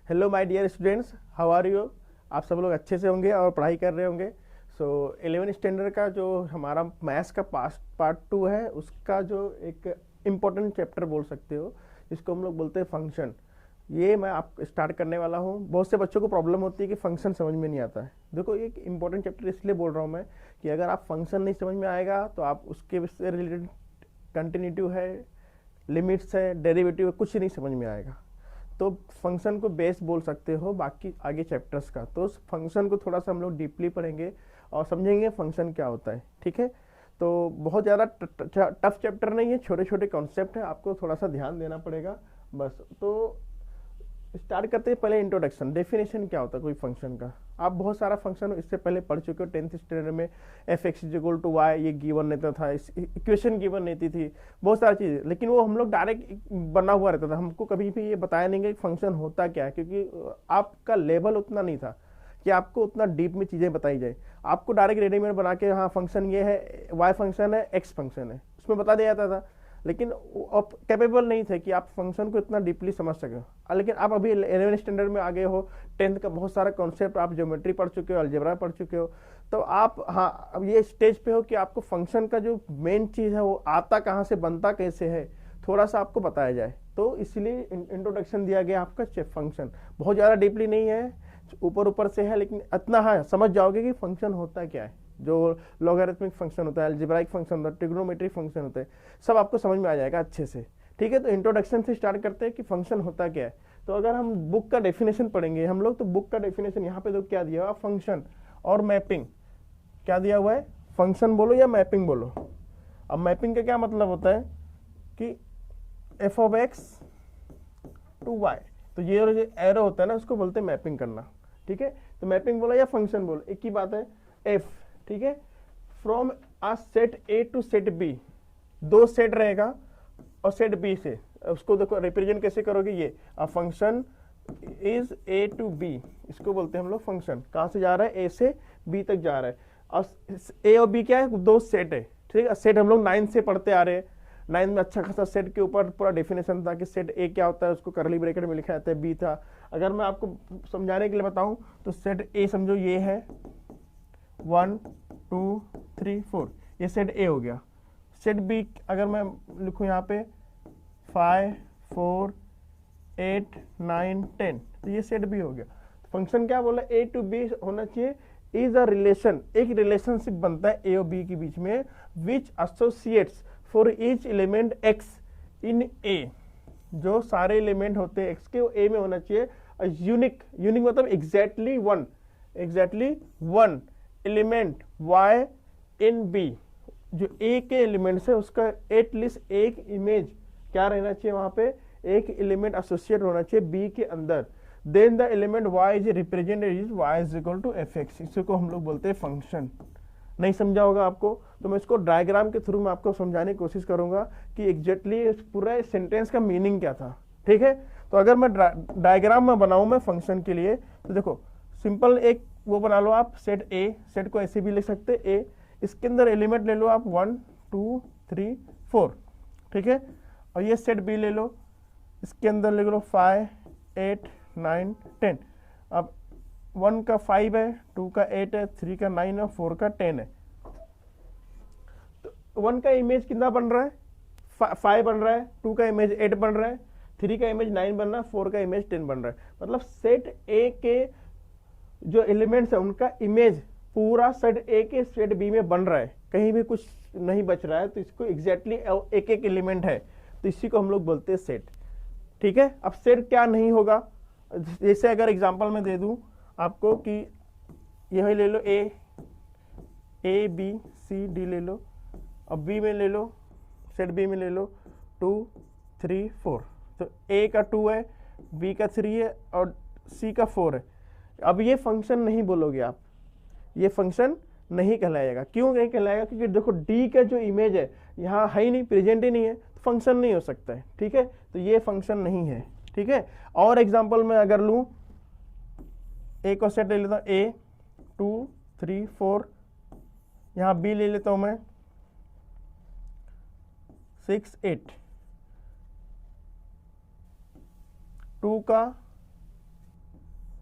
Hello my dear students, how are you. आप सब लोग अच्छे से होंगे और पढ़ाई कर रहे होंगे। सो 11 स्टैंडर्ड का जो हमारा मैथ्स का पार्ट 2 है, उसका जो एक इम्पोर्टेंट चैप्टर बोल सकते हो, जिसको हम लोग बोलते हैं फंक्शन। ये मैं आप स्टार्ट करने वाला हूँ। बहुत से बच्चों को प्रॉब्लम होती है कि फंक्शन समझ में नहीं आता है। देखो, ये एक इम्पोर्टेंट चैप्टर इसलिए बोल रहा हूँ मैं कि अगर आप फंक्शन नहीं समझ में आएगा तो आप उसके से रिलेटेड कंटिन्यूटी है, लिमिट्स है, डेरिवेटिव है, कुछ नहीं समझ में आएगा। तो फंक्शन को बेस बोल सकते हो बाकी आगे चैप्टर्स का। तो उस फंक्शन को थोड़ा सा हम लोग डीपली पढ़ेंगे और समझेंगे फंक्शन क्या होता है। ठीक है, तो बहुत ज़्यादा टफ चैप्टर नहीं है, छोटे छोटे कॉन्सेप्ट है, आपको थोड़ा सा ध्यान देना पड़ेगा बस। तो स्टार्ट करते हैं पहले इंट्रोडक्शन, डेफिनेशन क्या होता है कोई फंक्शन का। आप बहुत सारा फंक्शन इससे पहले पढ़ चुके हो 10th स्टैंडर्ड में। F X is equal to Y, ये गिवन रहता था, इक्वेशन गिवन रहती थी, बहुत सारी चीज़ें, लेकिन वो हम लोग डायरेक्ट बना हुआ रहता था। हमको कभी भी ये बताया नहीं कि फंक्शन होता क्या है, क्योंकि आपका लेवल उतना नहीं था कि आपको उतना डीप में चीज़ें बताई जाए। आपको डायरेक्ट रेडीमेड बना के, हाँ फंक्शन ये है, वाई फंक्शन है, एक्स फंक्शन है, उसमें बता दिया जाता था। लेकिन आप कैपेबल नहीं थे कि आप फंक्शन को इतना डीपली समझ सके। लेकिन आप अभी 11 स्टैंडर्ड में आ गए हो, 10th का बहुत सारा कॉन्सेप्ट, आप ज्योमेट्री पढ़ चुके हो, अलजेब्रा पढ़ चुके हो, तो आप हाँ अब ये स्टेज पे हो कि आपको फंक्शन का जो मेन चीज़ है वो आता कहाँ से, बनता कैसे है, थोड़ा सा आपको बताया जाए। तो इसलिए इंट्रोडक्शन दिया गया आपका फंक्शन। बहुत ज़्यादा डीपली नहीं है, ऊपर ऊपर से है, लेकिन इतना है समझ जाओगे कि फंक्शन होता क्या है। जो लॉगरिथमिक फंक्शन होता है, अलजेब्राइक फंक्शन होता है, ट्रिग्नोमेट्रिक फंक्शन होता है, सब आपको समझ में आ जाएगा अच्छे से। ठीक है, तो इंट्रोडक्शन से स्टार्ट करते हैं कि फंक्शन होता क्या है। तो अगर हम बुक का डेफिनेशन पढ़ेंगे हम लोग, तो बुक का डेफिनेशन यहाँ पे तो क्या दिया हुआ, फंक्शन और मैपिंग। क्या दिया हुआ है, फंक्शन बोलो या मैपिंग बोलो। अब मैपिंग का क्या मतलब होता है कि F of X to Y, तो ये जो एरो होता है ना, उसको बोलते हैं मैपिंग करना। ठीक है, तो मैपिंग बोलो या फंक्शन बोलो, एक ही बात है। एफ, ठीक है, from a set A to set B, दो सेट रहेगा और सेट बी से, उसको देखो रिप्रेजेंट कैसे करोगे, ये a function is A to B, इसको बोलते हैं हम लोग फंक्शन। कहाँ से जा रहा है, ए से बी तक जा रहा है, और ए और बी क्या है, दो सेट है। ठीक है, सेट हम लोग 9 से पढ़ते आ रहे हैं। 9 में अच्छा खासा सेट के ऊपर पूरा डेफिनेशन था कि सेट ए क्या होता है, उसको करली ब्रैकेट में लिखा जाता है, बी था। अगर मैं आपको समझाने के लिए बताऊं तो सेट ए समझो ये है 1 2 3 4, ये सेट ए हो गया। सेट बी अगर मैं लिखूं यहाँ पे 5 4 8 9 10, तो ये सेट बी हो गया। फंक्शन क्या बोला, ए टू बी होना चाहिए, इज अ रिलेशन, एक रिलेशनशिप बनता है ए और बी के बीच में, which associates for each element x in A, जो सारे एलिमेंट होते हैं एक्स के वो ए में होना चाहिए। यूनिक, यूनिक मतलब exactly one element Y in B, जो ए के एलिमेंट्स है उसका एटलीस्ट एक इमेज क्या रहना चाहिए, वहां पे एक एलिमेंट एसोसिएट होना चाहिए बी के अंदर। Then the element Y is represented is Y is equal to F X, इसको हम लोग बोलते हैं फंक्शन। नहीं समझा होगा आपको तो मैं इसको डायग्राम के थ्रू मैं आपको समझाने की कोशिश करूंगा कि एग्जैक्टली पूरा सेंटेंस का मीनिंग क्या था। ठीक है, तो अगर मैं डायग्राम में बनाऊं मैं फंक्शन के लिए, तो देखो सिंपल एक वो बना लो आप, सेट ए, सेट को ऐसे भी लिख सकते ए, इसके अंदर एलिमेंट ले लो आप 1 2 3 4, ठीक है, और ये सेट बी ले लो, इसके अंदर ले लो 5 8 9 10। अब 1 का 5 है, 2 का 8 है, 3 का 9 है, 4 का 10 है। तो 1 का इमेज कितना बन रहा है, 5 बन रहा है, 2 का इमेज 8 बन रहा है, 3 का इमेज 9 बन रहा है, 4 का इमेज 10 बन रहा है। मतलब सेट ए के जो एलिमेंट्स है उनका इमेज पूरा सेट ए के सेट बी में बन रहा है, कहीं भी कुछ नहीं बच रहा है, तो इसको एग्जैक्टली एक एक एलिमेंट है, तो इसी को हम लोग बोलते हैं सेट। ठीक है, अब सेट क्या नहीं होगा, जैसे अगर एग्जांपल में दे दूं आपको कि यही ले लो ए बी सी डी ले लो, अब बी में ले लो, सेट बी में ले लो 2 3 4, तो ए का 2 है, बी का 3 है और सी का 4 है। अब ये फंक्शन नहीं बोलोगे आप, ये फंक्शन नहीं कहलाएगा। क्यों नहीं कहलाएगा, क्योंकि देखो डी का जो इमेज है यहाँ है ही नहीं, प्रेजेंट ही नहीं है, तो फंक्शन नहीं हो सकता है। ठीक है, तो ये फंक्शन नहीं है। ठीक है, और एग्जांपल में अगर लूं, ए को सेट ले लेता हूं, ए 2 3 4, यहाँ बी ले लेता हूं मैं 6 8, 2 का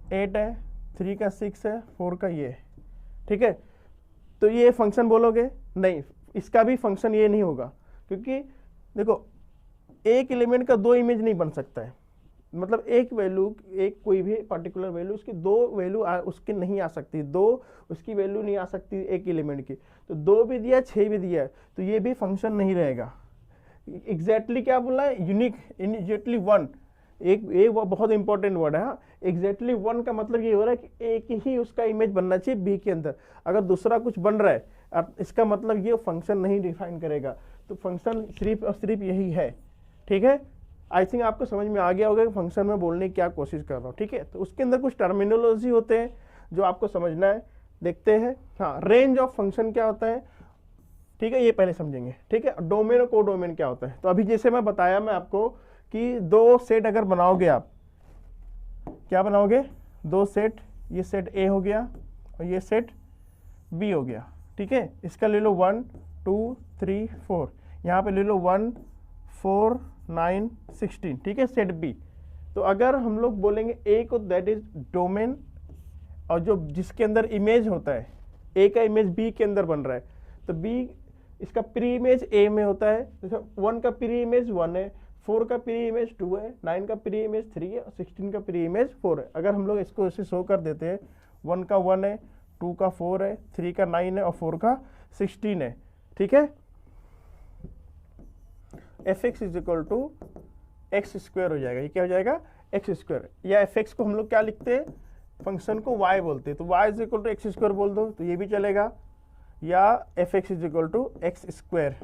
8 है, 3 का 6 है, 4 का ये है, ठीक है। तो ये फंक्शन बोलोगे नहीं, इसका भी फंक्शन ये नहीं होगा, क्योंकि देखो एक एलिमेंट का 2 इमेज नहीं बन सकता है, मतलब एक वैल्यू, एक कोई भी पर्टिकुलर वैल्यू, उसकी 2 वैल्यू उसकी नहीं आ सकती, 2 उसकी वैल्यू नहीं आ सकती एक एलिमेंट की। तो 2 भी दिया, 6 भी दिया है, तो ये भी फंक्शन नहीं रहेगा। एग्जैक्टली क्या बोला है, यूनिक, इमीडिएटली वन, एक वो बहुत इंपॉर्टेंट वर्ड है। हाँ, एग्जैक्टली वन का मतलब ये हो रहा है कि एक ही उसका इमेज बनना चाहिए बी के अंदर। अगर दूसरा कुछ बन रहा है, अब इसका मतलब ये फंक्शन नहीं डिफाइन करेगा। तो फंक्शन सिर्फ और सिर्फ यही है, ठीक है। आई थिंक आपको समझ में आ गया होगा कि फंक्शन में बोलने की क्या कोशिश कर रहा हूँ, ठीक है। तो उसके अंदर कुछ टर्मिनोलॉजी होते हैं जो आपको समझना है, देखते हैं। हाँ, रेंज ऑफ फंक्शन क्या होता है, ठीक है, ये पहले समझेंगे, ठीक है। डोमेन और कोडोमेन क्या होता है। तो अभी जैसे मैं बताया मैं आपको कि 2 सेट अगर बनाओगे आप, क्या बनाओगे, 2 सेट, ये सेट ए हो गया और ये सेट बी हो गया, ठीक है। इसका ले लो 1 2 3 4, यहाँ पे ले लो 1 4 9 16, ठीक है, सेट बी। तो अगर हम लोग बोलेंगे ए को दैट इज डोमेन, और जो जिसके अंदर इमेज होता है, ए का इमेज बी के अंदर बन रहा है, तो बी इसका प्री इमेज ए में होता है। जैसे 1 का प्री इमेज 1 है, 4 का प्री इमेज 2 है, 9 का प्री इमेज 3 है और 16 का प्री इमेज 4 है। अगर हम लोग इसको ऐसे शो कर देते हैं, 1 का 1 है, 2 का 4 है, 3 का 9 है और 4 का 16 है, ठीक है। F X is equal to X square हो जाएगा, ये क्या हो जाएगा, एक्स स्क्वायर। या एफ एक्स को हम लोग क्या लिखते हैं, फंक्शन को y बोलते हैं, तो y is equal to X square बोल दो, तो ये भी चलेगा। या F X is equal to X square.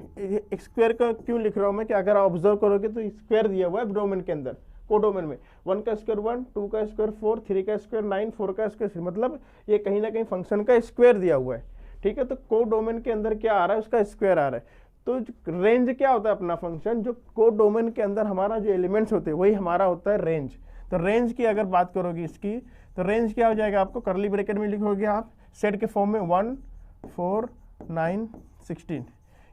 X square का क्यों लिख रहा हूँ मैं, कि अगर आप ऑब्जर्व करोगे तो स्क्वायर दिया हुआ है डोमेन के अंदर, कोडोमेन में 1 का स्क्वायर 1, 2 का स्क्वायर 4, 3 का स्क्वायर 9, 4 का स्क्वायर 3, मतलब ये कहीं ना कहीं फंक्शन का स्क्वायर दिया हुआ है, ठीक है। तो कोडोमेन के अंदर क्या आ रहा है, उसका स्क्वायर आ रहा है। तो रेंज क्या होता है अपना फंक्शन, जो कोडोमेन के अंदर हमारा जो एलिमेंट्स होते हैं वही हमारा होता है रेंज। तो रेंज की अगर बात करोगे इसकी, तो रेंज क्या हो जाएगा, आपको करली ब्रैकेट में लिखोगे आप सेट के फॉर्म में 1 4 9 16,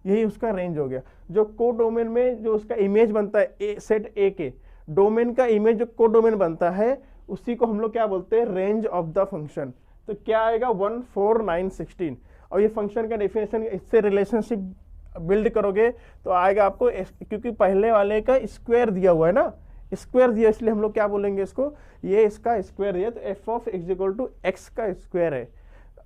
यही उसका रेंज हो गया। जो कोडोमेन में जो उसका इमेज बनता है सेट ए के डोमेन का इमेज जो कोडोमेन बनता है, उसी को हम लोग क्या बोलते हैं, रेंज ऑफ द फंक्शन। तो क्या आएगा 1 4 9 16, और ये फंक्शन का डेफिनेशन, इससे रिलेशनशिप बिल्ड करोगे तो आएगा आपको, क्योंकि पहले वाले का स्क्वायर दिया हुआ है ना, स्क्वायर दिया, इसलिए हम लोग क्या बोलेंगे इसको, ये इसका स्क्वायर दिया, तो F of X equal to X का स्क्वायर है।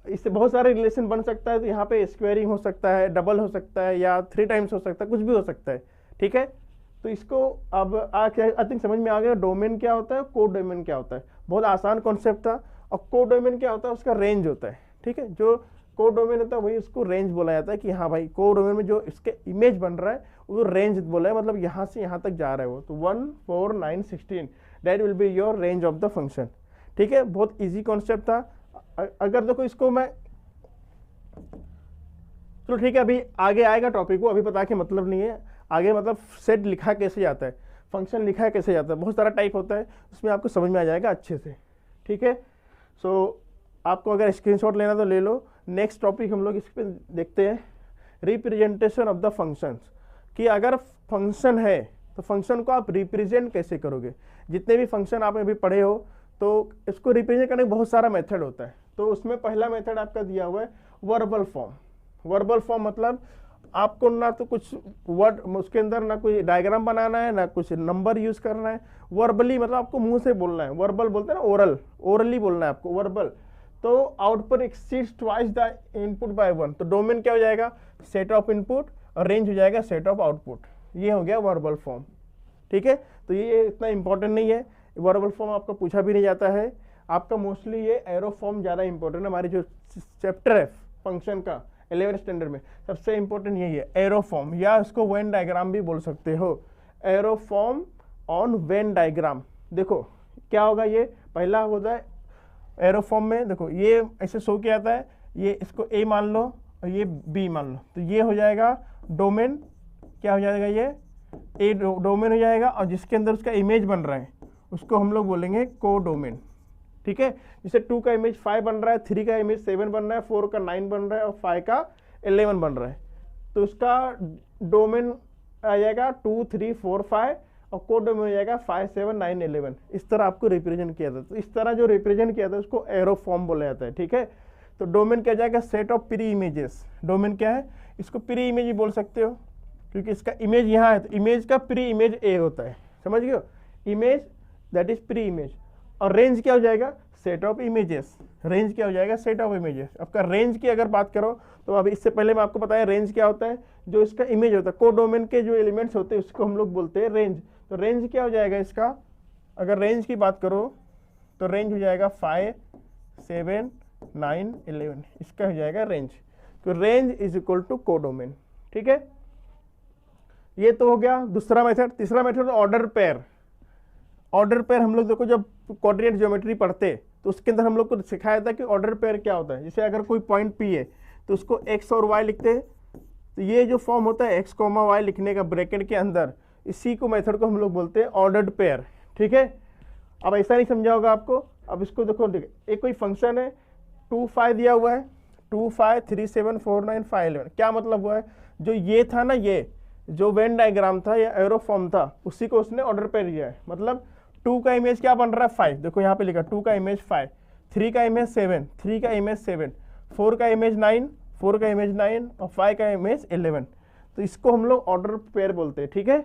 इससे बहुत सारे रिलेशन बन सकता है, तो यहाँ पे स्क्वायरिंग हो सकता है, डबल हो सकता है, या 3 टाइम्स हो सकता है, कुछ भी हो सकता है, ठीक है। तो इसको अब आई थिंक समझ में आ गया डोमेन क्या होता है, कोडोमेन क्या होता है। बहुत आसान कॉन्सेप्ट था। और कोडोमेन क्या होता है, उसका रेंज होता है, ठीक है। जो कोडोमेन होता है वही उसको रेंज बोला जाता है, कि हाँ भाई कोडोमेन में जो इसके इमेज बन रहा है वो रेंज बोला है, मतलब यहाँ से यहाँ तक जा रहा है वो। तो 1 4 9 16 that will be your range of the function, ठीक है। बहुत इजी कॉन्सेप्ट था। अगर देखो इसको मैं, चलो ठीक है, अभी आगे आएगा टॉपिक को, अभी बता के मतलब नहीं है आगे, मतलब सेट लिखा कैसे जाता है, फंक्शन लिखा कैसे जाता है, बहुत सारा टाइप होता है, उसमें आपको समझ में आ जाएगा अच्छे से, ठीक है। सो आपको अगर स्क्रीनशॉट लेना तो ले लो। नेक्स्ट टॉपिक हम लोग इस पर देखते हैं, रिप्रेजेंटेशन ऑफ द फंक्शंस, कि अगर फंक्शन है तो फंक्शन को आप रिप्रेजेंट कैसे करोगे। जितने भी फंक्शन आपने अभी पढ़े हो, तो इसको रिप्रेजेंट करने का बहुत सारा मेथड होता है। तो उसमें पहला मेथड आपका दिया हुआ है वर्बल फॉर्म। वर्बल फॉर्म मतलब आपको ना तो कुछ वर्ड उसके अंदर ना कोई डायग्राम बनाना है, ना कुछ नंबर यूज करना है। वर्बली मतलब आपको मुंह से बोलना है, वर्बल बोलते हैं ना, ओरल, ओरली बोलना है आपको वर्बल। तो output exceeds twice the input by 1, तो डोमेन क्या हो जाएगा, सेट ऑफ इनपुट, और रेंज हो जाएगा सेट ऑफ आउटपुट। ये हो गया वर्बल फॉर्म, ठीक है। तो ये इतना इंपॉर्टेंट नहीं है, वर्बल फॉर्म आपका पूछा भी नहीं जाता है। आपका मोस्टली ये एरो फॉर्म ज़्यादा इंपॉर्टेंट है। हमारी जो चैप्टर है फंक्शन का 11th स्टैंडर्ड में सबसे इंपॉर्टेंट यही है, एरो फॉर्म, या इसको वेन डायग्राम भी बोल सकते हो। Arrow form on Venn diagram, देखो क्या होगा, ये पहला होता है एरो फॉर्म में, देखो ये ऐसे शो किया जाता है, ये इसको ए मान लो और ये बी मान लो, तो ये हो जाएगा डोमेन, क्या हो जाएगा, ये ए डोमेन हो जाएगा, और जिसके अंदर उसका इमेज बन रहा है उसको हम लोग बोलेंगे कोडोमेन, ठीक है। जैसे 2 का इमेज 5 बन रहा है, 3 का इमेज 7 बन रहा है, 4 का 9 बन रहा है और 5 का 11 बन रहा है, तो उसका डोमेन आ जाएगा 2 3 4 5, और कोडोमेन हो जाएगा 5, 7, 9, 11। इस तरह आपको रिप्रेजेंट किया था। तो इस तरह जो रिप्रेजेंट किया था उसको एरो फॉर्म बोला जाता है, ठीक है। तो डोमेन क्या जाएगा, set of pre images. Domain क्या है, इसको प्री इमेज ही बोल सकते हो क्योंकि इसका इमेज यहाँ है, तो इमेज का प्री इमेज ए होता है, समझ गए हो, image that is pre image. और रेंज क्या हो जाएगा, सेट ऑफ इमेजेस। रेंज क्या हो जाएगा, सेट ऑफ इमेजेस। आपका रेंज की अगर बात करो तो अभी इससे पहले मैं आपको बताया रेंज क्या होता है, जो इसका इमेज होता है, कोडोमेन के जो एलिमेंट्स होते हैं उसको हम लोग बोलते हैं रेंज। तो रेंज क्या हो जाएगा इसका, अगर रेंज की बात करो तो रेंज हो जाएगा 5, 7, 9, 11, इसका हो जाएगा रेंज। तो range is equal to codomain, ठीक है। ये तो हो गया दूसरा मेथड। तीसरा method order pair. Order pair हम लोग देखो जब कोऑर्डिनेट ज्योमेट्री पढ़ते तो उसके अंदर हम लोग को सिखाया था कि ऑर्डर पेयर क्या होता है। जैसे अगर कोई पॉइंट पी है तो उसको एक्स और वाई लिखते हैं, तो ये जो फॉर्म होता है एक्स कोमा वाई लिखने का ब्रैकेट के अंदर, इसी को मेथड को हम लोग बोलते हैं ऑर्डर्ड पेयर, ठीक है। अब ऐसा नहीं समझा होगा आपको। अब इसको देखो, एक कोई फंक्शन है 2, 5 दिया हुआ है, 2, 5, 3, 7, 4, 9, 5, 11। क्या मतलब हुआ है, जो ये था ना, ये जो वेन डायग्राम था या एरो फॉर्म था उसी को उसने ऑर्डर पेयर दिया है। मतलब 2 का इमेज क्या बन रहा है 5, देखो यहाँ पे लिखा 2 का इमेज 5, 3 का इमेज 7, 3 का इमेज 7, 4 का इमेज 9, 4 का इमेज 9 और 5 का इमेज 11। तो इसको हम लोग ऑर्डर पेयर बोलते हैं, ठीक है।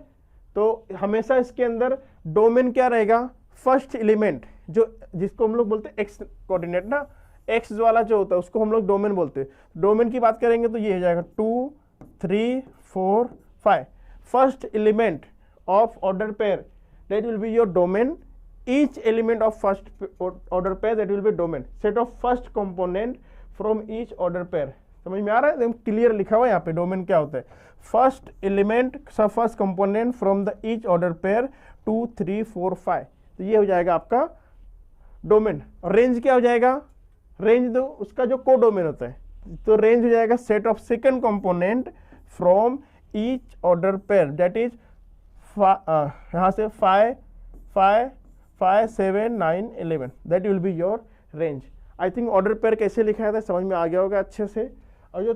तो हमेशा इसके अंदर डोमेन क्या रहेगा, फर्स्ट एलिमेंट जो जिसको हम लोग बोलते हैं एक्स कोऑर्डिनेट ना, एक्स वाला जो होता है उसको हम लोग डोमेन बोलते हैं। डोमेन की बात करेंगे तो ये हो जाएगा 2, 3, 4, 5। First element of order pair that will be your domain. Each element of first order pair that will be domain. Set of first component from each order pair. समझ में आ रहा है, एकदम क्लियर लिखा हुआ है यहाँ पे डोमेन क्या होता है। First element first component from the each order pair 2, 3, 4, 5। तो ये हो जाएगा आपका डोमेन। और रेंज क्या हो जाएगा, रेंज दो उसका जो को डोमेन होता है, तो रेंज हो जाएगा set of second component from each order pair that is यहाँ से 5, 5, 5, 7, 9, 11 that will be your range. I think order pair कैसे लिखा था समझ में आ गया होगा अच्छे से। और जो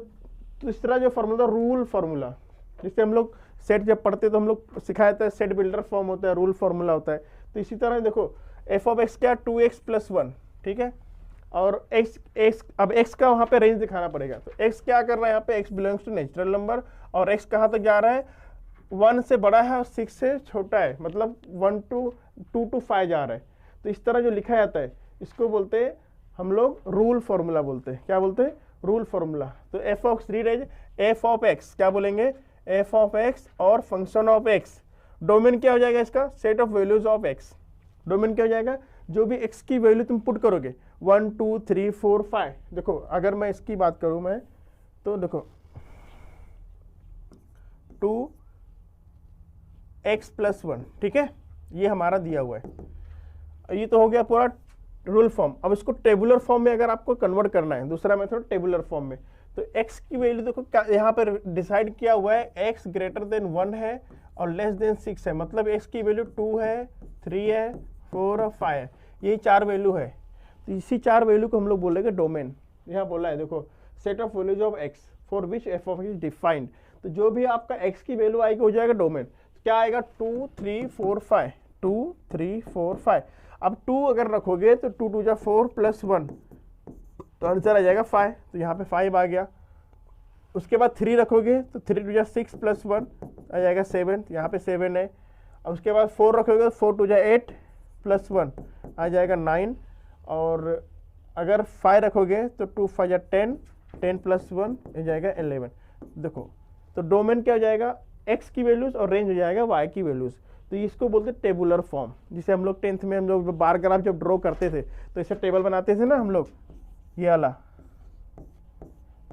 तीसरा जो फार्मूला रूल फार्मूला, जिससे हम लोग सेट जब पढ़ते तो हम लोग सिखाया था सेट बिल्डर फॉर्म होता है, रूल फार्मूला होता है। तो इसी तरह देखो एफ ऑफ एक्स क्या 2x + 1, ठीक है। और x अब x का वहाँ पे रेंज दिखाना पड़ेगा। तो x क्या कर रहा है यहाँ पे, x belongs to natural number और x कहाँ तक जा रहा है, 1 से बड़ा है और 6 से छोटा है, मतलब 1 to 2 to 5 जा रहा है। तो इस तरह जो लिखा जाता है इसको बोलते हैं हम लोग रूल फार्मूला बोलते हैं। क्या बोलते हैं, रूल फार्मूला। तो F of read F of x क्या बोलेंगे, एफ ऑफ एक्स और फंक्शन ऑफ एक्स। डोमेन क्या हो जाएगा इसका, set of values of x. Domain क्या हो जाएगा, जो भी एक्स की वैल्यू तुम पुट करोगे 1, 2, 3, 4, 5। देखो अगर मैं इसकी बात करूं मैं तो देखो 2x + 1, ठीक है, ये हमारा दिया हुआ है। ये तो हो गया पूरा रूल फॉर्म। अब इसको टेबुलर फॉर्म में अगर आपको कन्वर्ट करना है, दूसरा मेथड टेबुलर फॉर्म में, तो x की वैल्यू देखो क्या यहाँ पर डिसाइड किया हुआ है, x > 1 है और <6 है, मतलब x की वैल्यू 2 है, 3 है, 4 और 5 है, ये 4 वैल्यू है। तो इसी 4 वैल्यू को हम लोग बोलेंगे डोमेन। यहाँ बोला है देखो set of values of x for which f of x defined. तो जो भी आपका x की वैल्यू आएगी हो जाएगा डोमेन। क्या आएगा 2, 3, 4, 5, 2, 3, 4, 5। अब 2 अगर रखोगे तो 2, 2 = 4 + 1 तो आंसर आ जाएगा 5। तो यहाँ पे 5 आ गया। उसके बाद 3 रखोगे तो 3, 2 = 6 + 1 आ जाएगा 7, तो यहाँ पे 7 है। अब उसके बाद 4 रखोगे तो 4, 2 = 8 + 1 आ जाएगा 9। और अगर 5 रखोगे तो 2, 5 = 10, 10 + 1 आ जाएगा 11। देखो तो डोमेन क्या हो जाएगा, x की वैल्यूज और रेंज हो जाएगा y की वैल्यूज। तो इसको बोलते हैं टेबुलर फॉर्म। जिसे हम लोग 10th में हम लोग बार ग्राफ जब ड्रॉ करते थे तो इसे टेबल बनाते थे ना हम लोग, ये वाला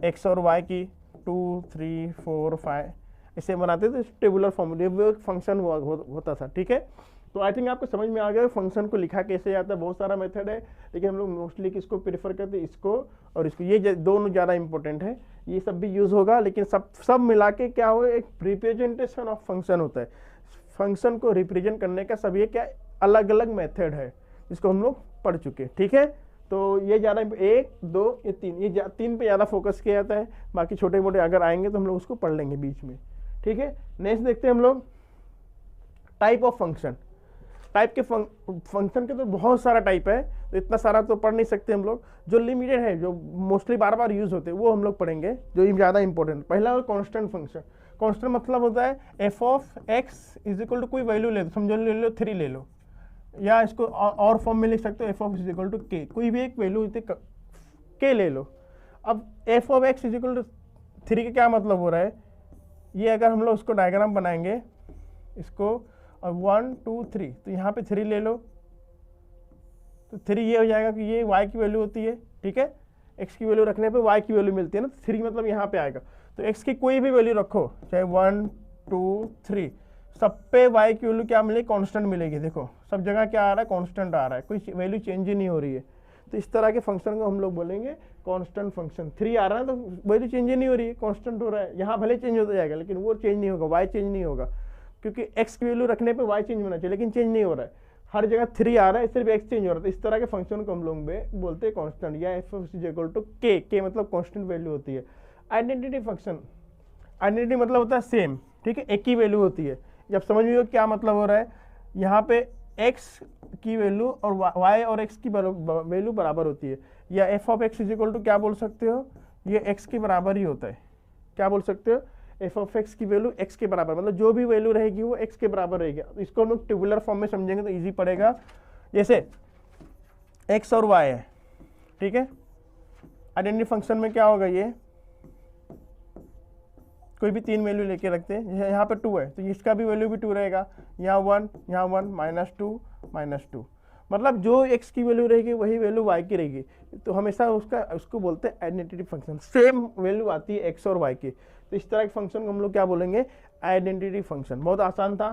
x और y की 2, 3, 4, 5 इसे बनाते थे टेबुलर फॉर्म। ये फंक्शन होता था, ठीक है। तो आई थिंक आपको समझ में आ गया फंक्शन को लिखा कैसे जाता है। बहुत सारा मेथड है लेकिन हम लोग मोस्टली किसको प्रेफर करते हैं, इसको और इसको। ये दोनों ज़्यादा इंपॉर्टेंट है, ये सब भी यूज़ होगा। लेकिन सब मिला के क्या हो, एक रिप्रेजेंटेशन ऑफ फंक्शन होता है। फंक्शन को रिप्रेजेंट करने का सब ये क्या अलग अलग मेथड है जिसको हम लोग पढ़ चुके हैं, ठीक है। तो ये ज़्यादा 1, 2, ये 3, ये 3 पे ज़्यादा फोकस किया जाता है। बाकी छोटे मोटे अगर आएंगे तो हम लोग उसको पढ़ लेंगे बीच में, ठीक है। नेक्स्ट देखते हैं हम लोग टाइप ऑफ फंक्शन, टाइप के फंक्शन के तो बहुत सारा टाइप है, तो इतना सारा तो पढ़ नहीं सकते हम लोग। जो लिमिटेड है, जो मोस्टली बार बार यूज होते हैं, वो हम लोग पढ़ेंगे, जो ज़्यादा इंपॉर्टेंट। पहला और कांस्टेंट फंक्शन। कांस्टेंट मतलब होता है F of X is equal to कोई वैल्यू ले लो, समझो ले लो 3 ले लो, या इसको और फॉर्म में लिख सकते हो F of is equal to K, कोई भी एक वैल्यू के ले लो। अब F of X is equal to 3 का क्या मतलब हो रहा है, ये अगर हम लोग उसको डायग्राम बनाएंगे इसको, और 1 2 3, तो यहाँ पे 3 ले लो, तो 3 ये हो जाएगा कि ये y की वैल्यू होती है, ठीक है, x की वैल्यू रखने पे y की वैल्यू मिलती है ना, 3 मतलब यहाँ पे आएगा। तो x की कोई भी वैल्यू रखो, चाहे 1 2 3, सब पे y की वैल्यू क्या मिलेगी, कांस्टेंट मिलेगी। देखो सब जगह क्या आ रहा है, कांस्टेंट आ रहा है, कोई वैल्यू चेंज ही नहीं हो रही है। तो इस तरह के फंक्शन को हम लोग बोलेंगे कांस्टेंट फंक्शन। 3 आ रहा है तो वैल्यू चेंज ही नहीं हो रही है, कांस्टेंट हो रहा है। यहाँ भले चेंज होता जाएगा लेकिन वो चेंज नहीं होगा, y चेंज नहीं होगा, क्योंकि x की वैल्यू रखने पे y चेंज होना चाहिए, लेकिन चेंज नहीं हो रहा है। हर जगह 3 आ रहा है, सिर्फ x चेंज हो रहा है। तो इस तरह के फंक्शन को हम लोग बोलते हैं कांस्टेंट, या एफ इज इक्वल टू के मतलब कांस्टेंट वैल्यू होती है। आइडेंटिटी फंक्शन, आइडेंटिटी मतलब होता है सेम, ठीक है, एक ही वैल्यू होती है। जब समझ में क्या मतलब हो रहा है, यहाँ पे x की वैल्यू और y और x की वैल्यू बराबर होती है, या F of X is equal to क्या बोल सकते हो, ये x के बराबर ही होता है। क्या बोल सकते हो, एफ ऑफ एक्स की वैल्यू x के बराबर, मतलब जो भी वैल्यू रहेगी वो x के बराबर रहेगी। इसको हम लोग टेबुलर फॉर्म में समझेंगे तो इजी पड़ेगा। जैसे x और y है, ठीक है, आइडेंटिटी फंक्शन में क्या होगा, ये कोई भी 3 वैल्यू लेके रखते हैं, यहाँ पे 2 है तो इसका भी वैल्यू भी 2 रहेगा, यहाँ 1 यहाँ 1 -2 मतलब जो x की वैल्यू रहेगी वही वैल्यू y की रहेगी। तो हमेशा उसको बोलते हैं आइडेंटिटी फंक्शन, सेम वैल्यू आती है x और y की। तो इस तरह के फंक्शन को हम लोग क्या बोलेंगे, आइडेंटिटी फंक्शन। बहुत आसान था।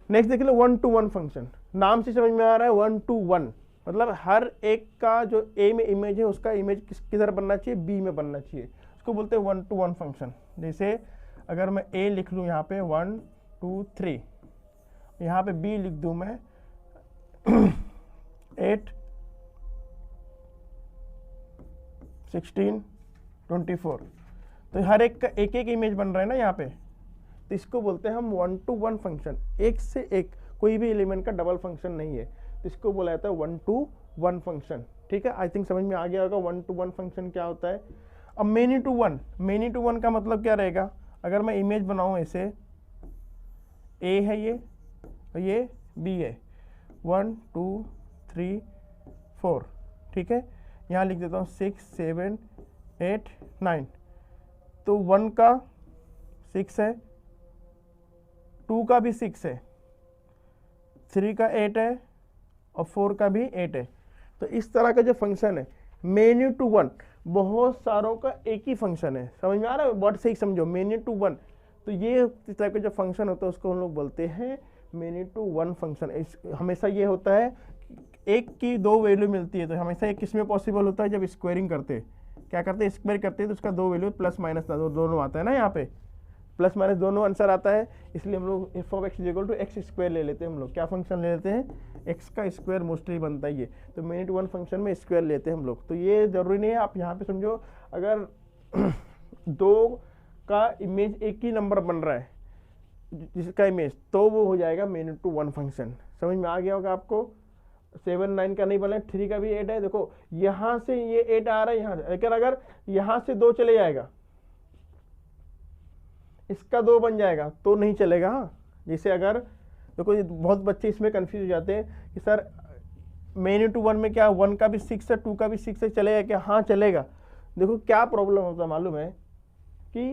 नेक्स्ट देख लो 1 to 1 फंक्शन। नाम से समझ में आ रहा है 1 to 1 मतलब हर एक का जो a में इमेज है उसका इमेज किधर बनना चाहिए, b में बनना चाहिए, उसको बोलते हैं 1 to 1 फंक्शन। जैसे अगर मैं a लिख लूँ यहाँ पे 1 2 3, यहाँ पे b लिख दूँ मैं 8 16 24, तो हर एक का एक एक इमेज बन रहा है ना यहाँ पे, तो इसको बोलते हैं हम 1 to 1 फंक्शन। एक से एक कोई भी एलिमेंट का डबल फंक्शन नहीं है, तो इसको बोला जाता है 1 to 1 फंक्शन। ठीक है, आई थिंक समझ में आ गया होगा 1 to 1 फंक्शन क्या होता है। अब मेनी टू वन का मतलब क्या रहेगा, अगर मैं इमेज बनाऊं ऐसे, ए है ये बी है, 1 2 3 4, ठीक है, यहाँ लिख देता हूँ 6 7 8 9, तो 1 का 6 है, 2 का भी 6 है, 3 का 8 है और 4 का भी 8 है। तो इस तरह का जो फंक्शन है मेनी टू वन, बहुत सारों का एक ही फंक्शन है। समझ में आ रहा है, वर्ड से ही समझो, मेनी टू वन। तो ये इस तरह का जो फंक्शन होता है उसको हम लोग बोलते हैं मेनी टू वन फंक्शन। हमेशा ये होता है एक की 2 वैल्यू मिलती है, तो हमेशा ये किस में पॉसिबल होता है, जब स्क्वायरिंग करते हैं, क्या करते हैं, स्क्वायर करते हैं तो उसका 2 वैल्यू प्लस माइनस दोनों आता है ना, यहाँ पे प्लस माइनस दोनों आंसर आता है। इसलिए हम लोग F of X equal to X square ले लेते हैं। हम लोग क्या फंक्शन ले लेते हैं, एक्स का स्क्वायर मोस्टली बनता है ये, तो मेनी टू वन फंक्शन में स्क्वायर लेते हैं हम लोग। तो ये जरूरी नहीं है, आप यहाँ पे समझो अगर 2 का इमेज एक ही नंबर बन रहा है जिसका इमेज, तो वो हो जाएगा मेनी टू वन फंक्शन। समझ में आ गया होगा आपको। 7 9 का नहीं बना, 3 का भी 8 है, देखो यहाँ से ये 8 आ रहा है यहाँ से, लेकिन अगर यहाँ से 2 चले जाएगा, इसका 2 बन जाएगा तो नहीं चलेगा। हाँ, जैसे अगर देखो बहुत बच्चे इसमें कंफ्यूज हो जाते हैं कि सर मेनी टू वन में क्या 1 का भी 6 है 2 का भी 6 है, चलेगा क्या? हाँ चलेगा। देखो क्या प्रॉब्लम होता है मालूम है कि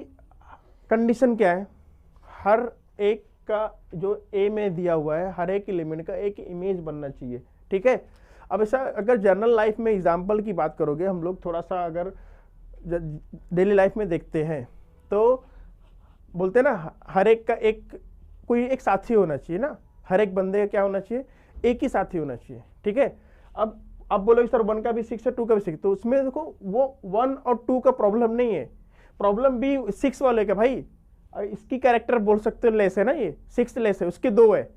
कंडीशन क्या है, हर एक का जो ए में दिया हुआ है हर एक एलिमेंट का एक इमेज बनना चाहिए। ठीक है, अब ऐसा अगर जनरल लाइफ में एग्जाम्पल की बात करोगे, हम लोग थोड़ा सा अगर डेली लाइफ में देखते हैं तो बोलते हैं ना हर एक का कोई एक साथी होना चाहिए ना, हर एक बंदे का क्या होना चाहिए, एक ही साथी होना चाहिए। ठीक है, अब बोलोगे सर 1 का भी 6 है 2 का भी 6, तो उसमें देखो वो 1 और 2 का प्रॉब्लम नहीं है, प्रॉब्लम भी 6 वाले का। भाई इसकी कैरेक्टर बोल सकते हो लेस है ना, ये 6 लेस है, उसके 2 है,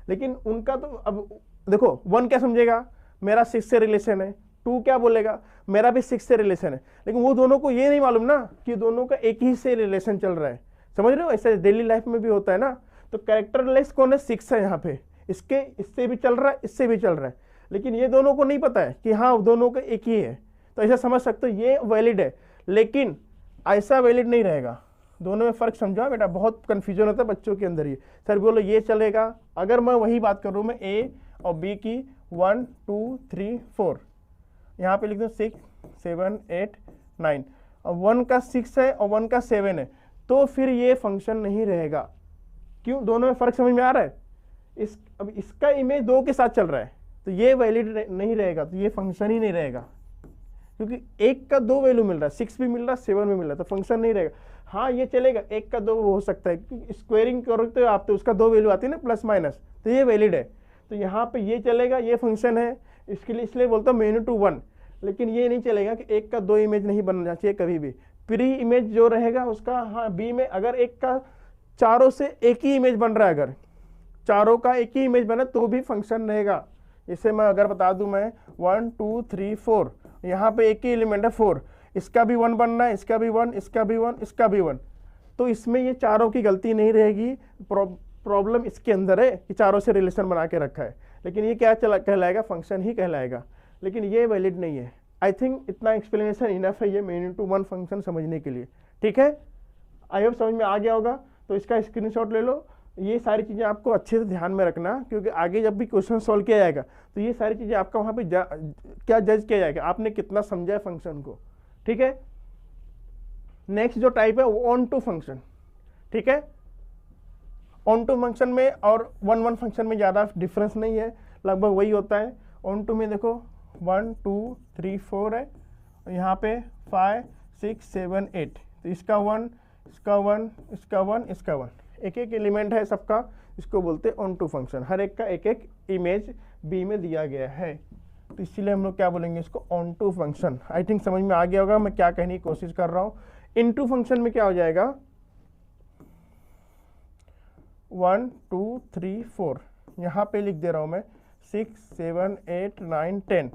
लेकिन उनका तो अब देखो 1 क्या समझेगा, मेरा 6 से रिलेशन है, 2 क्या बोलेगा, मेरा भी 6 से रिलेशन है, लेकिन वो दोनों को ये नहीं मालूम ना कि दोनों का एक ही से रिलेशन चल रहा है। समझ रहे हो, ऐसे डेली लाइफ में भी होता है ना। तो कैरेक्टरलेस कौन है, 6 है यहाँ पे, इसके इससे भी चल रहा है, इससे भी चल रहा है, लेकिन ये दोनों को नहीं पता है कि हाँ दोनों का एक ही है, तो ऐसा समझ सकते हो ये वैलिड है, लेकिन ऐसा वैलिड नहीं रहेगा। दोनों में फ़र्क समझो बेटा, बहुत कन्फ्यूजन होता है बच्चों के अंदर। ये सर बोलो ये चलेगा, अगर मैं वही बात करूँ मैं ए और बी की 1 2 3 4, यहाँ पे लिख दो 6 7 8 9, और 1 का 6 है और 1 का 7 है, तो फिर ये फंक्शन नहीं रहेगा। क्यों, दोनों में फ़र्क समझ में आ रहा है। अब इसका इमेज 2 के साथ चल रहा है, तो ये वैलिड नहीं रहेगा, तो ये फंक्शन ही नहीं रहेगा, क्योंकि 1 का 2 वैल्यू मिल रहा है, 6 भी मिल रहा है 7 भी मिल रहा है, तो फंक्शन नहीं रहेगा। हाँ ये चलेगा, 1 का 2 हो सकता है, क्योंकि स्क्वायरिंग करते हो आप तो उसका 2 वैल्यू आती है ना, प्लस माइनस, तो ये वैलिड है, तो यहाँ पे ये चलेगा, ये फंक्शन है, इसके लिए इसलिए बोलता हूँ मेनू टू 1। लेकिन ये नहीं चलेगा कि 1 का 2 इमेज नहीं बनना चाहिए कभी भी, प्री इमेज जो रहेगा उसका, हाँ बी में अगर 1 का चारों से एक ही इमेज बन रहा है, अगर चारों का एक ही इमेज बना तो भी फंक्शन रहेगा। इसे मैं अगर बता दूं मैं 1 2 3 4, यहाँ पे एक ही एलिमेंट है 4, इसका भी 1 बनना है, इसका भी 1, इसका भी 1, इसका भी 1, तो इसमें ये चारों की गलती नहीं रहेगी। प्रॉब्लम इसके अंदर है कि चारों से रिलेशन बना के रखा है, लेकिन ये क्या कहलाएगा, फंक्शन ही कहलाएगा, लेकिन ये वैलिड नहीं है। आई थिंक इतना एक्सप्लेनेशन इनफ है ये मेन टू 1 फंक्शन समझने के लिए, ठीक है। आई होप समझ में आ गया होगा, तो इसका स्क्रीनशॉट ले लो। ये सारी चीज़ें आपको अच्छे से ध्यान में रखना, क्योंकि आगे जब भी क्वेश्चन सॉल्व किया जाएगा तो ये सारी चीज़ें आपका वहाँ पे क्या जज किया जाएगा, आपने कितना समझा है फंक्शन को, ठीक है। नेक्स्ट जो टाइप है वो ऑन टू फंक्शन, ठीक है। ऑन टू फंक्शन में और 1 फंक्शन में ज़्यादा डिफरेंस नहीं है, लगभग वही होता है। ऑन टू में देखो 1 2 3 4 है, और यहाँ पे 5 6 7 8, तो इसका 1, इसका 1, इसका 1, इसका 1, एक एक एलिमेंट है सबका, इसको बोलते हैं ऑन टू फंक्शन। हर एक का एक एक इमेज बी में दिया गया है, तो इसीलिए हम लोग क्या बोलेंगे इसको, onto function. I think समझ में आ गया होगा मैं क्या कहने की कोशिश कर रहा हूँ। इन टू फंक्शन में क्या हो जाएगा, 1 2 3 4, यहाँ पे लिख दे रहा हूँ मैं 6 7 8 9 10,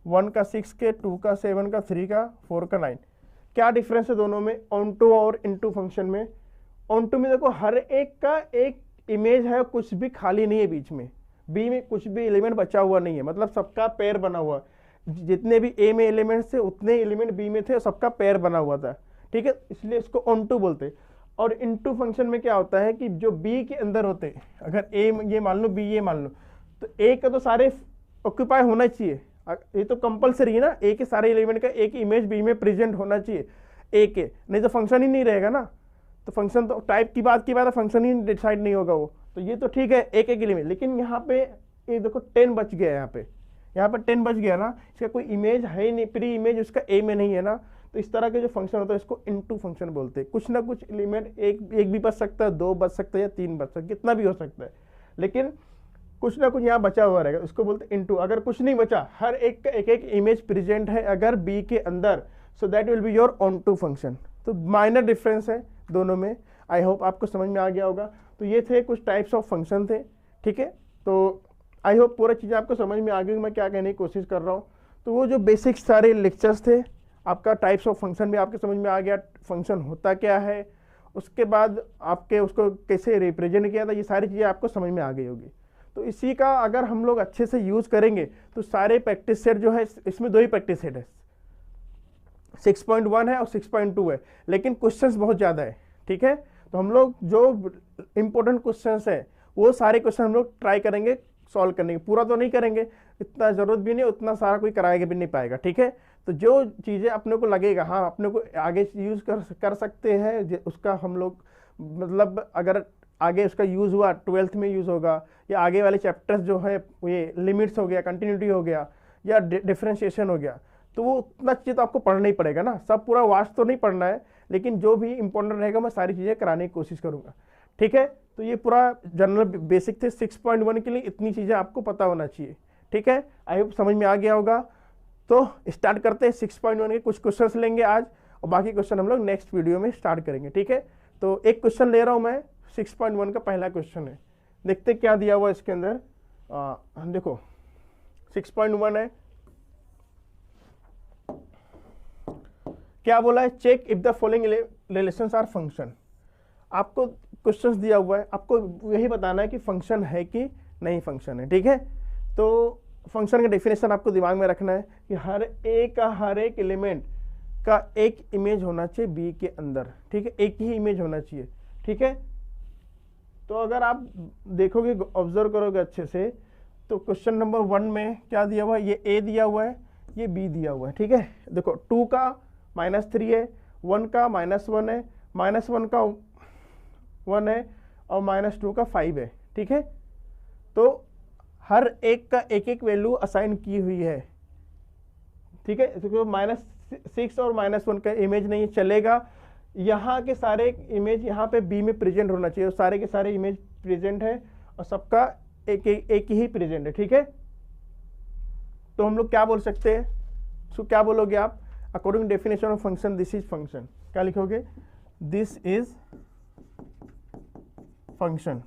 1 का 6 के, 2 का 7 का, 3 का, 4 का 9। क्या डिफरेंस है दोनों में, ऑन टू और इन टू फंक्शन में। ऑन टू में देखो हर एक का एक इमेज है, कुछ भी खाली नहीं है बीच में, बी में कुछ भी एलिमेंट बचा हुआ नहीं है, मतलब सबका पेयर बना हुआ, जितने भी ए में एलिमेंट थे उतने एलिमेंट बी में थे, सबका पेयर बना हुआ था, ठीक है, इसलिए इसको ऑन टू बोलते हैं। और इन टू फंक्शन में क्या होता है कि जो बी के अंदर होते हैं, अगर ए ये मान लो, बी ये मान लो, तो ए का तो सारे ऑक्यूपाई होना चाहिए, ये तो कंपलसरी है ना, ए के सारे एलिमेंट का एक इमेज बी में प्रेजेंट होना चाहिए ए के, नहीं तो फंक्शन ही नहीं रहेगा ना। तो फंक्शन तो टाइप की बात फंक्शन ही डिसाइड नहीं होगा वो, तो ये तो ठीक है एक एक एलिमेंट, लेकिन यहाँ पे ये देखो 10 बच गया, यहाँ पे 10 बच गया ना, इसका कोई इमेज है ही नहीं, प्री इमेज उसका ए में नहीं है ना, तो इस तरह के जो फंक्शन होता है इसको इनटू फंक्शन बोलते हैं। कुछ ना कुछ एलिमेंट एक भी बच सकता है, 2 बच सकता है, या 3 बच सकता है, कितना भी हो सकता है, लेकिन कुछ ना कुछ यहाँ बचा हुआ रहेगा, इसको बोलते हैं इनटू। अगर कुछ नहीं बचा, हर एक का एक एक इमेज प्रेजेंट है अगर बी के अंदर, so that will be your onto function. तो माइनर डिफरेंस है दोनों में, आई होप आपको समझ में आ गया होगा। तो ये थे कुछ टाइप्स ऑफ फंक्शन थे, ठीक है। तो आई होप पूरा चीज़ें आपको समझ में आ गई, मैं क्या कहने की कोशिश कर रहा हूँ। तो वो जो बेसिक सारे लेक्चर्स थे, आपका टाइप्स ऑफ फंक्शन भी आपके समझ में आ गया, फंक्शन होता क्या है, उसके बाद आपके उसको कैसे रिप्रेजेंट किया था, ये सारी चीज़ें आपको समझ में आ गई होगी। तो इसी का अगर हम लोग अच्छे से यूज़ करेंगे तो सारे प्रैक्टिस सेट जो है, इसमें 2 ही प्रैक्टिस सेट है, 6.1 है और 6.2 है, लेकिन क्वेश्चंस बहुत ज़्यादा है, ठीक है। तो हम लोग जो इम्पोर्टेंट क्वेश्चंस है वो सारे क्वेश्चन हम लोग ट्राई करेंगे सॉल्व करने की, पूरा तो नहीं करेंगे, इतना ज़रूरत भी नहीं, उतना सारा कोई कराएगा भी नहीं पाएगा, ठीक है। तो जो चीज़ें अपने को लगेगा हाँ अपने को आगे यूज़ कर सकते हैं, उसका हम लोग मतलब अगर आगे उसका यूज़ हुआ, 12th में यूज़ होगा, या आगे वाले चैप्टर्स जो है ये लिमिट्स हो गया, कंटिन्यूटी हो गया, या डिफरेंशिएशन हो गया, तो वो उतना चीज़ तो आपको पढ़ना ही पड़ेगा ना, सब पूरा वास्ट तो नहीं पढ़ना है, लेकिन जो भी इंपॉर्टेंट रहेगा मैं सारी चीज़ें कराने की कोशिश करूँगा, ठीक है। तो ये पूरा जनरल बेसिक थे 6.1 के लिए, इतनी चीज़ें आपको पता होना चाहिए, ठीक है। आई होप समझ में आ गया होगा। तो स्टार्ट करते हैं 6.1 के कुछ क्वेश्चन लेंगे आज, और बाकी क्वेश्चन हम लोग नेक्स्ट वीडियो में स्टार्ट करेंगे, ठीक है। तो एक क्वेश्चन ले रहा हूँ मैं, 6.1 का पहला क्वेश्चन है, देखते क्या दिया हुआ इसके अंदर। देखो 6.1 है, क्या बोला है, check if the following relations are function. आपको क्वेश्चंस दिया हुआ है, आपको यही बताना है कि फंक्शन है कि नहीं फंक्शन है, ठीक है। तो फंक्शन का डेफिनेशन आपको दिमाग में रखना है कि हर एक एलिमेंट का एक इमेज होना चाहिए बी के अंदर, ठीक है, एक ही इमेज होना चाहिए, ठीक है। तो अगर आप देखोगे, ऑब्जर्व करोगे अच्छे से, तो क्वेश्चन नंबर 1 में क्या दिया हुआ है, ये ए दिया हुआ है, ये बी दिया हुआ है, ठीक है। देखो 2 का -3 है, 1 का -1 है, -1 का 1 है और -2 का 5 है, ठीक है। तो हर एक का एक एक वैल्यू असाइन की हुई है, ठीक है। तो -6 और -1 का इमेज नहीं चलेगा, यहाँ के सारे इमेज यहाँ पे बी में प्रेजेंट होना चाहिए, सारे के सारे इमेज प्रेजेंट है और सबका एक ही प्रेजेंट है, ठीक है। तो हम लोग क्या बोल सकते हैं, तो क्या बोलोगे आप, according definition of function this is function, क्या लिखोगे, दिस इज फंक्शन।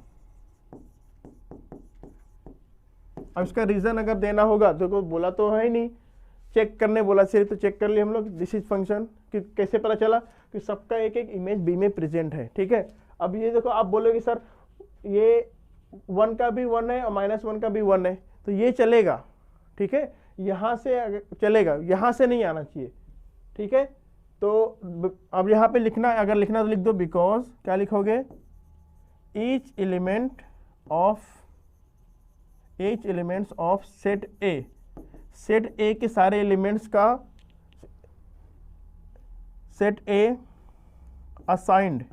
अब इसका रीजन अगर देना होगा तो कोई बोला तो है ही नहीं, चेक करने बोला सिर्फ, तो चेक कर लिए हम लोग दिस इज फंक्शन, कि कैसे पता चला कि सबका एक एक इमेज बी में प्रेजेंट है, ठीक है। अब ये देखो, आप बोलोगे सर ये 1 का भी 1 है और -1 का भी 1 है, तो ये चलेगा, ठीक है, यहाँ से चलेगा, यहाँ से नहीं आना चाहिए, ठीक है। तो अब यहाँ पे लिखना है, अगर लिखना तो लिख दो, बिकॉज क्या लिखोगे, each element of set A, set ए के सारे एलिमेंट्स का set A assigned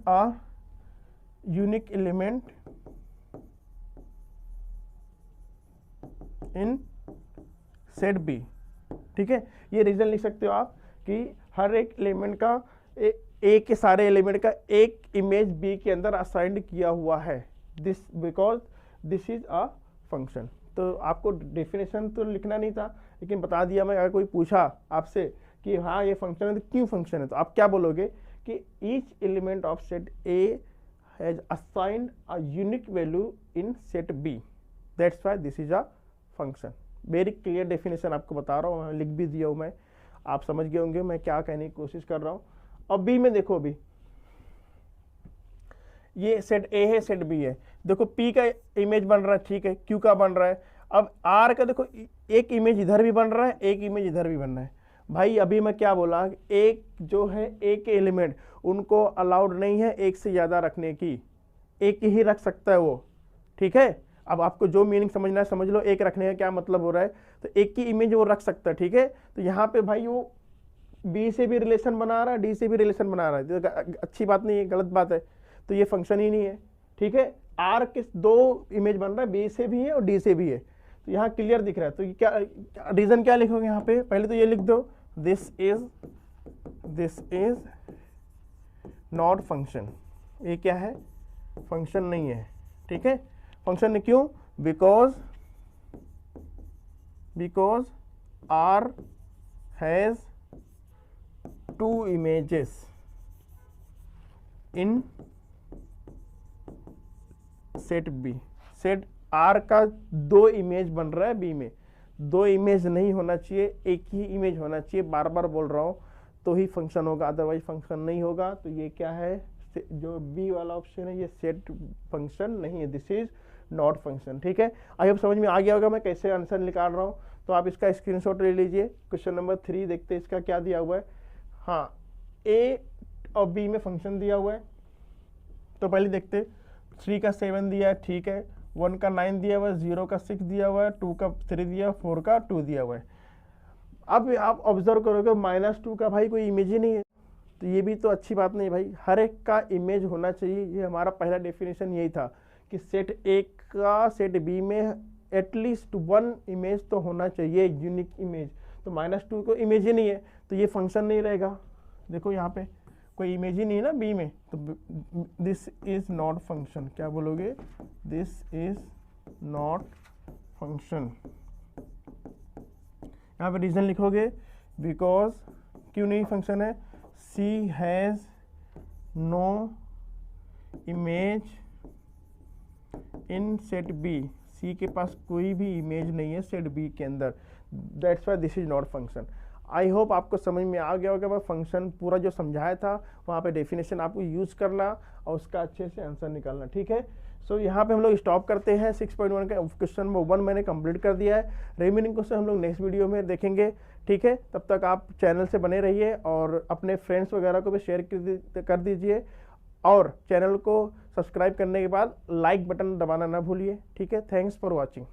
a unique element in set B, ठीक है। ये रीजन लिख सकते हो आप कि हर एक एलिमेंट का ए के सारे एलिमेंट का एक इमेज बी के अंदर असाइंड किया हुआ है, this because this is a function. तो आपको डेफिनेशन तो लिखना नहीं था, लेकिन बता दिया मैं। अगर कोई पूछा आपसे कि हाँ ये फंक्शन है तो क्यों फंक्शन है, तो आप क्या बोलोगे कि each element of set A has assigned a unique value in set B, that's why this is a function. Very clear definition आपको बता रहा हूँ, लिख भी दिया हूँ मैं, आप समझ गए होंगे मैं क्या कहने की कोशिश कर रहा हूँ। अब बी में देखो, अभी ये सेट ए है, सेट बी है, देखो पी का इमेज बन रहा है, ठीक है, क्यू का बन रहा है। अब आर का देखो, एक इमेज इधर भी बन रहा है, एक इमेज इधर भी बन रहा है। भाई अभी मैं क्या बोला, एक जो है एक एलिमेंट उनको अलाउड नहीं है एक से ज़्यादा रखने की, एक ही रख सकता है वो, ठीक है। अब आपको जो मीनिंग समझना है समझ लो, एक रखने का क्या मतलब हो रहा है, तो एक की इमेज वो रख सकता है, ठीक है। तो यहाँ पे भाई वो बी से भी रिलेशन बना रहा है, डी से भी रिलेशन बना रहा है, तो अच्छी बात नहीं है, गलत बात है, तो ये फंक्शन ही नहीं है, ठीक है। आर के 2 इमेज बन रहा है, बी से भी है और डी से भी है, तो यहाँ क्लियर दिख रहा है। तो ये क्या रीजन क्या लिखोगे यहाँ पे, पहले तो ये लिख दो, दिस इज नॉट फंक्शन, ये क्या है, फंक्शन नहीं है, ठीक है। फंक्शन नहीं क्यों, because R has 2 images in set B, set R का 2 इमेज बन रहा है बी में, 2 इमेज नहीं होना चाहिए, एक ही इमेज होना चाहिए, बार बार बोल रहा हूँ, तो ही फंक्शन होगा, अदरवाइज फंक्शन नहीं होगा। तो ये क्या है, जो बी वाला ऑप्शन है ये सेट फंक्शन नहीं है, दिस इज नॉट फंक्शन, ठीक है। आई होप समझ में आ गया होगा मैं कैसे आंसर निकाल रहा हूँ। तो आप इसका स्क्रीनशॉट ले लीजिए। क्वेश्चन नंबर 3 देखते हैं इसका क्या दिया हुआ है। हाँ, ए और बी में फंक्शन दिया हुआ है, तो पहले देखते, 3 का 7 दिया है, ठीक है, 1 का 9 दिया हुआ है, 0 का 6 दिया हुआ है, 2 का 3 दिया, 4 का 2 दिया हुआ है। अब आप ऑब्जर्व करोगे -2 का भाई कोई इमेज ही नहीं है, तो ये भी तो अच्छी बात नहीं भाई, हर एक का इमेज होना चाहिए। ये हमारा पहला डेफिनेशन यही था कि सेट ए का सेट बी में एटलीस्ट 1 इमेज तो होना चाहिए, यूनिक इमेज। तो -2 को इमेज ही नहीं है, तो ये फंक्शन नहीं रहेगा। देखो यहाँ पे कोई इमेज ही नहीं है ना बी में, तो दिस इज नॉट फंक्शन। क्या बोलोगे, दिस इज नॉट फंक्शन। यहाँ पे रीजन लिखोगे, बिकॉज क्यों नहीं फंक्शन है, C has no image in set B, C के पास कोई भी इमेज नहीं है सेट बी के अंदर, that's why this is not function. I hope आपको समझ में आ गया होगा। मैं फंक्शन पूरा जो समझाया था वहाँ पे डेफिनेशन आपको यूज़ करना और उसका अच्छे से आंसर निकालना, ठीक है। सो यहाँ पे हम लोग स्टॉप करते हैं। 6.1 का क्वेश्चन नंबर 1 मैंने कंप्लीट कर दिया है। रिमेनिंग क्वेश्चन हम लोग नेक्स्ट वीडियो में देखेंगे, ठीक है। तब तक आप चैनल से बने रहिए और अपने फ्रेंड्स वगैरह को भी शेयर कर दीजिए और चैनल को सब्सक्राइब करने के बाद लाइक बटन दबाना ना भूलिए, ठीक है। Thanks for watching.